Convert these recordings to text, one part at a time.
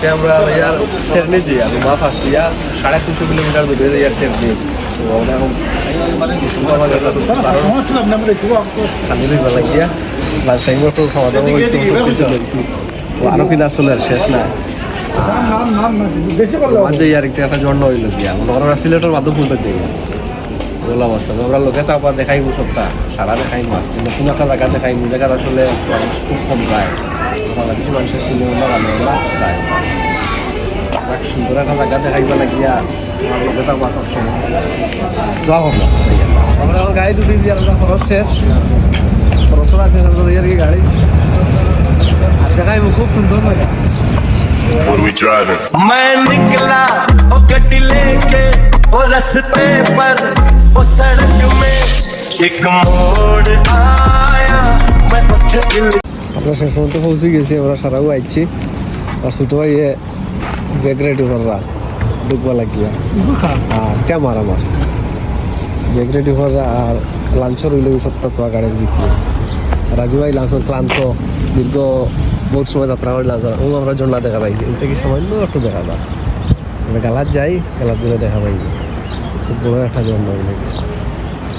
আজকে আমরা ইয়ার ট্রেনে যাই আমি মা ফার্স্ট দিয়া 350 কিলোমিটার দূরে ইয়ার ট্রেনে তো আমরা এখন লাঞ্চ টাইম একটু খাওয়া দাওয়া আরো কিনা চলে আর শেষ না আর একটা জন্ম হইল দিয়া ওরা সিলেটের মাধ্যম ফুলতে দিই বললাম আসছে আমরা লোকে তো আবার দেখাইবো সপ্তাহ সারা দেখাই মাছ কিন্তু কোনো একটা জায়গা দেখাই জায়গাটা আসলে খুব কম যায় কিছু মানুষের সিনেমা রান্না যায় সুন্দর একটা জায়গা দেখাইবা লাগিয়া লোকে তো আবার সবসময় যাওয়া হলো আমরা এখন গাড়ি দুটি দিয়ে আমরা খরচ শেষ খরচ আছে আর কি গাড়ি আর দেখাইবো খুব সুন্দর লাগে What are we driving? मैं निकला वो गड्डी लेके वो रास्ते पर वो सड़क में एक मोड़ आया मैं तुझे আমরা শেষ পর্যন্ত পৌঁছে গেছি আমরা সারাও আইছি আর ছোটো ভাই ব্যাগ রেডি করা ঢুকবা লাগিয়া আর ক্যামার আমার ব্যাগ রেডি করা আর লাঞ্চর হইলে সপ্তাহ তো গাড়ির দিকে রাজু ভাই লাঞ্চর ক্লান্ত দীর্ঘ বহুত সময় যাত্রা করে লাঞ্চর ও আমরা জন্না দেখা পাইছি এটা কি সামান্য একটু দেখা যায় আমরা গালাত যাই গালাত দিলে দেখা পাই খুব বড় একটা জন্ম হইলে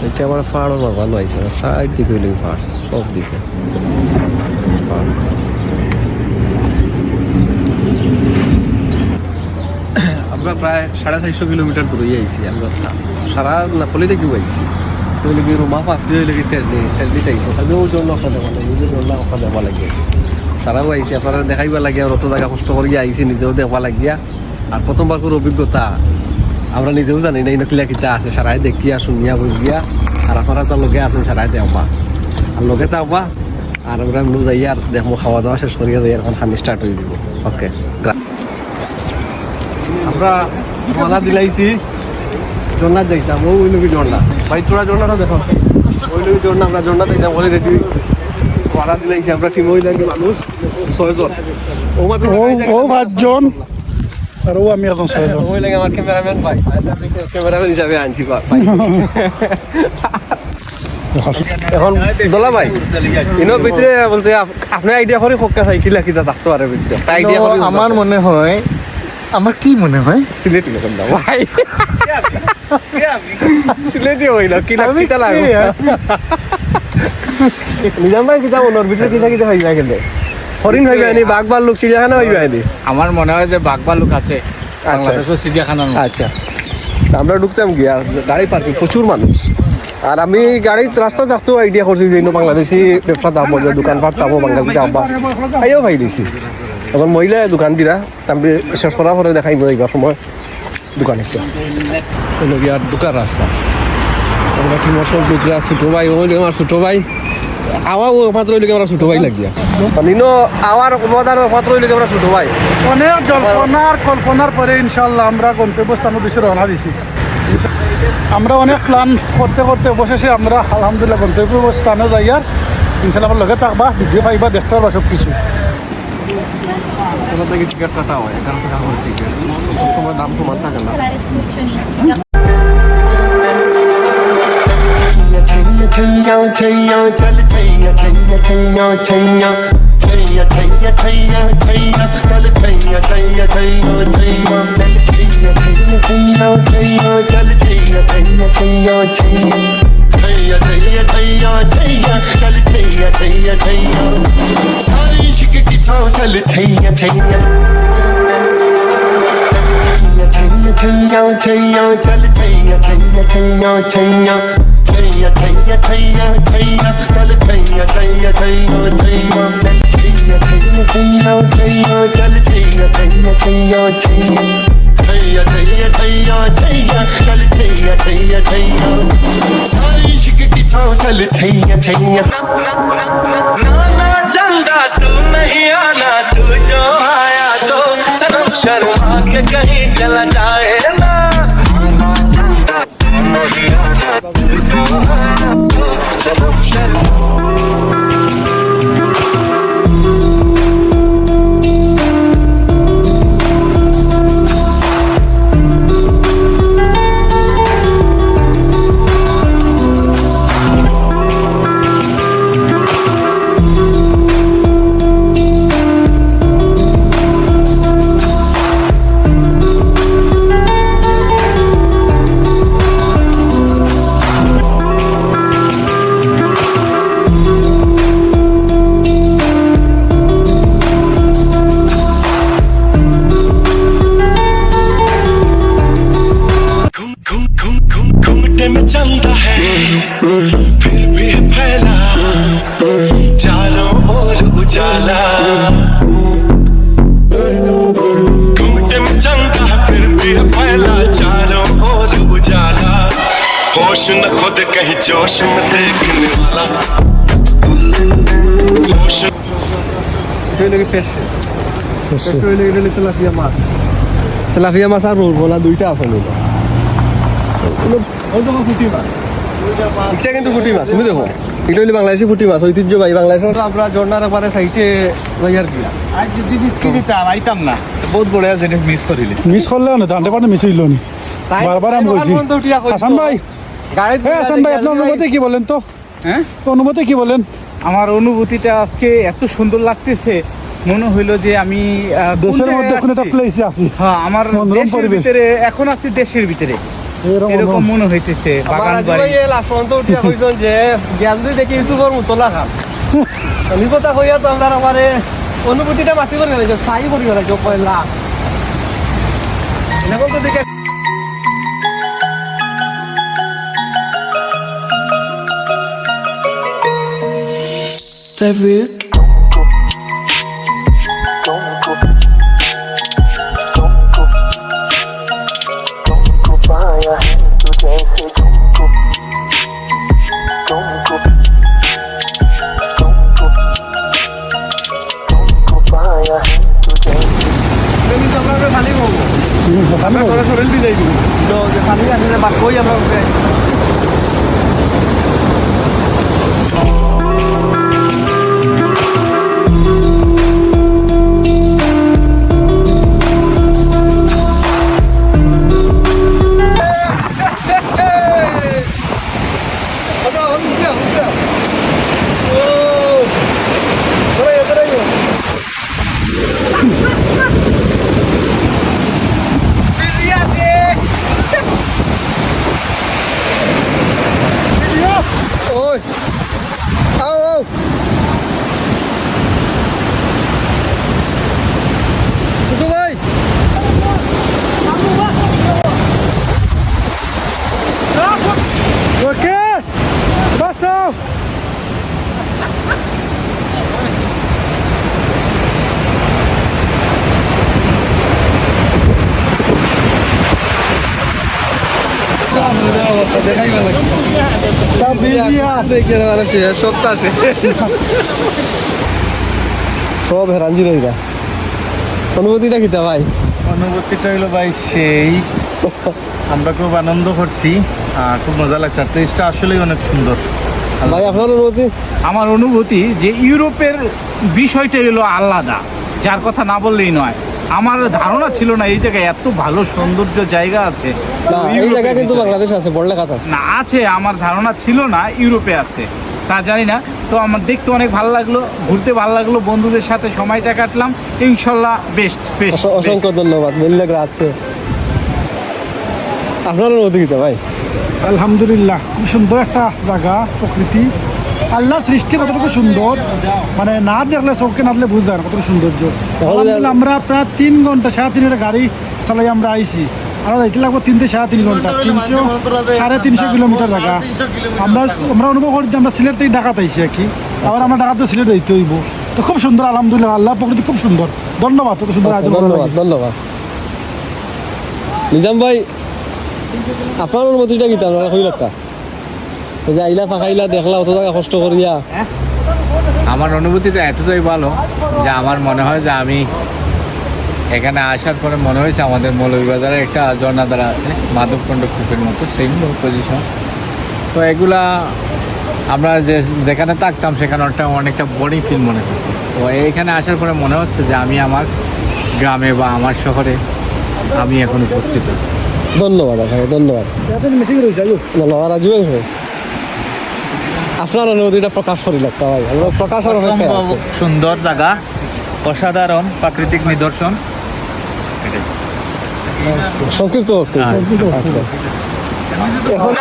এটা আমার পাহাড়ও মারবানো আইছে সাইড দিকে হইলে পাহাড় সব দিকে আমরা প্রায় 450 কিলোমিটার দূরে আইছি আমরা সারা নাপলি থেকে আইছি ওই লগে রুমা পাঁচ দিয়ে লেগে তেল দিতে আইছি তাহলে ওই জন্য কথা দেওয়া লাগে ওই জন্য কথা দেওয়া লাগে সারাও আইছি আপনারা দেখাইবা লাগে আর অত জায়গা কষ্ট করিয়া আইছি নিজেও দেখবা লাগিয়া আর প্রথমবার করে অভিজ্ঞতা আমরা নিজেও জানি না কিলা কিতা আছে সারাই দেখিয়া শুনিয়া বুঝিয়া আর আপনারা তো লগে আসুন সারাই দেখবা আর লগে থাকবা আর আমরা এমনি যাই আর দেখবো খাওয়া দাওয়া শেষ করিয়া যাই এখন খানি স্টার্ট হয়ে দিব ওকে আমরা মালা দিলাইছি জন্নাত যাইতাম ওই লোক জন্না ভাই তোরা জন্নাটা দেখো ওই লোক জন্না আমরা জন্নাত যাইতাম বলে রেডি মালা দিলাইছি আমরা টিম হয়ে লাগে মানুষ 6 জন ও 5 জন আর ও আমি এখন 6 জন ওই লাগে আমার ক্যামেরাম্যান ভাই ক্যামেরাম্যান হিসাবে আনছি ভাই এখন দোলা ভাই ইনোর ভিতরে বলতে আপনি আইডিয়া করে খোকা চাই কিলা কিতা থাকতে পারে ভিতরে আইডিয়া করে আমার মনে হয় আমার কি মনে হয় সিলেটি দেখুন না ভাই সিলেটি হইল কিলা কিতা লাগে নিজাম ভাই কিতা ওনার ভিতরে কিতা কিতা হইবা গেলে হরিণ হইবা নি বাঘ ভাল্লুক চিড়িয়াখানা হইবা নি আমার মনে হয় যে বাঘ ভাল্লুক আছে বাংলাদেশের চিড়িয়াখানা আচ্ছা আমরা ঢুকতাম গিয়া গাড়ি পার্কিং প্রচুর মানুষ আর আমি গাড়ির রাস্তা থাকতেও আইডিয়া করছি যে বাংলাদেশি ব্যবসা দাম দোকানপাট পাবো বাংলাদেশি আব্বা আইও ভাই দিয়েছি এখন মহিলা দোকান দিরা আমি শেষ করার পরে দেখাই এইবার সময় দোকান একটা আর দোকান রাস্তা আমরা কি মশল টুকরা ছোটো ভাই ওই আমার ছোটো ভাই আওয়াও মাত্র হইলে আমরা ছোটো ভাই লাগিয়া নিনো আওয়ার অবদান মাত্র হইলে আমরা ছোটো ভাই অনেক কল্পনার পরে ইনশাল্লাহ আমরা গন্তব্যস্থান উদ্দেশ্যে রওনা দিছি আমরা অনেক প্ল্যান করতে করতে অবশেষে আমরা আলহামদুলিল্লাহ গন্তব্যস্থানে যাই আর ইনশাল্লাহ আমার লগে থাকবা ভিডিও পাইবা দেখতে পারবা সব কিছু কোথা থেকে টিকিট কাটা হয় এখান থেকে আমার টিকিট সবসময় দাম সমান থাকে না झंडा तू नहीं आना तू जो आया तो सनम शर्मा के कहीं चला जाए ना झंडा तू नहीं आना तू जो आया तो सनम शर्मा चंदा है फिर भी फैला चारों ओर उजाला घूंघट में चंदा फिर भी फैला चारों ओर उजाला होश न खुद कहीं जोश में देखने वाला होश এটা হইলো কি ফেস ফেস হইলো এটা হইলো তেলাপিয়া মাছ তেলাপিয়া মাছ আর রোল বলা দুইটা আছে নিলো ওই দেখো পুঁটি মাছ এটা কিন্তু পুঁটি মাছ তুমি দেখো এটা হইলো বাংলাদেশি পুঁটি মাছ ঐতিহ্যবাহী বাংলাদেশের আমরা ঝর্ণার পারে সাইডে যাই আর কি আজ যদি বিস্কিট দিতাম আইতাম না বহুত বড়িয়া জিনিস মিস করিলি মিস করলে না জানতে পারে মিস হইল নি বারবার আমি বলছি হাসান ভাই হাসান ভাই আপনার অনুভূতি কি বলেন তো হ্যাঁ অনুভূতি কি বলেন আমার অনুভূতিটা আজকে এত সুন্দর লাগতেছে মনে হইলো যে আমি কোন দেশের জায়গায় মধ্যে কোন একটা আসছি। প্লেসে আছি হ্যাঁ আমার মনোরম দেশের পরিবেশ। ভিতরে এখন আছি দেশের ভিতরে এরকম এরকম মনে হইতেছে বাগান আমার বাড়ি ভাই লাফরন্ত উঠিয়া কইছন যে জ্ঞান দুই দেখি ইউসুফর মুতলা খাম আমি কথা কইয়া তো আমরা আমারে অনুভূতিটা মাটি করে গেলাইছো সাই করে গেলাইছো পয়লা এরকম তো দেখে Farouk. তুমি তো আমরা খালি হবো আমরা করে সরেল দি যাইবো তো যে খালি আসলে বাক কই আমরা Ôi. Au au. Tụi ơi. Ok, passou. সব হেরাঞ্জি রইরা অনুভূতিটা কিতা ভাই অনুভূতিটা হলো ভাই সেই আমরা খুব আনন্দ করছি খুব মজা লাগছে আর টেস্টটা আসলেই অনেক সুন্দর ভাই আপনার অনুভূতি আমার অনুভূতি যে ইউরোপের বিষয়টা হলো আলাদা যার কথা না বললেই নয় আমার ধারণা ছিল না এই জায়গায় এত ভালো সৌন্দর্য জায়গা আছে না এই ইউরোপের জায়গা কিন্তু ভিতরে। বাংলাদেশ আছে বড়লেখাত আছে না আছে আমার ধারণা ছিল না ইউরোপে আছে তা জানি না তো আমার দেখতে অনেক ভালো লাগলো ঘুরতে ভালো লাগলো বন্ধুদের সাথে সময়টা কাটলাম ইনশাল্লাহ বেস্ট বেস্ট অসংখ্য ধন্যবাদ মিল্লাক আছে আপনার অনুভূতি কিতা ভাই আলহামদুলিল্লাহ খুব সুন্দর একটা জায়গা প্রকৃতি আল্লাহর সৃষ্টি কতটুকু সুন্দর মানে না দেখলে চোখকে না দেখলে বুঝ যায় না কতটুকু সৌন্দর্য আলহামদুলিল্লাহ আমরা প্রায় 3 ঘন্টা 3.5 ঘন্টা গাড়ি চালাই আমরা আইছি আর যাইতে লাগবো 3 থেকে 3.5 ঘন্টা 300 কিলোমিটার জায়গা আমরা অনুভব করি যে আমরা সিলেট থেকে ঢাকাতে আইছি আর কি আবার আমরা ঢাকা তো সিলেট যাইতে হইব তো খুব সুন্দর আলহামদুলিল্লাহ আল্লাহ প্রকৃতি খুব সুন্দর ধন্যবাদ এত সুন্দর আয়োজন করার ধন্যবাদ লাগি। ধন্যবাদ নিজাম ভাই আপনার অনুভূতিটা কিতা আপনারা কই লাগতা এই যে আইলা ফাঁকাইলা দেখলা অত জায়গা কষ্ট করিয়া আমার অনুভূতিটা এতটাই ভালো যে আমার মনে হয় যে আমি এখানে আসার পরে মনে হয়েছে আমাদের মৌলভীবাজারে একটা ঝর্ণাধারা আছে মাধবকুণ্ড কূপের মতো সেম পজিশন তো এগুলা আমরা যেখানে থাকতাম সেখানে অনেকটা বোরিং ফিল মনে করতো তো এইখানে আসার পরে মনে হচ্ছে যে আমি আমার গ্রামে বা আমার শহরে আমি এখন উপস্থিত আছি ধন্যবাদ আপনাকে ধন্যবাদ মিসিং রয়েছে আয়ো ধন্যবাদ রাজু ভাই আপনার অনুভূতিটা প্রকাশ করি লাগতা ভাই আমরা প্রকাশের অপেক্ষায় অসম্ভব আছি। সুন্দর জায়গা অসাধারণ প্রাকৃতিক নিদর্শন সংক্ষিপ্ত বক্তব্য আচ্ছা এখন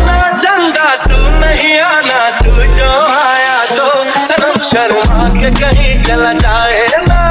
ना चंदा तू नहीं आना तू जो आया तो सनम शर्मा के कहीं चला जाए ना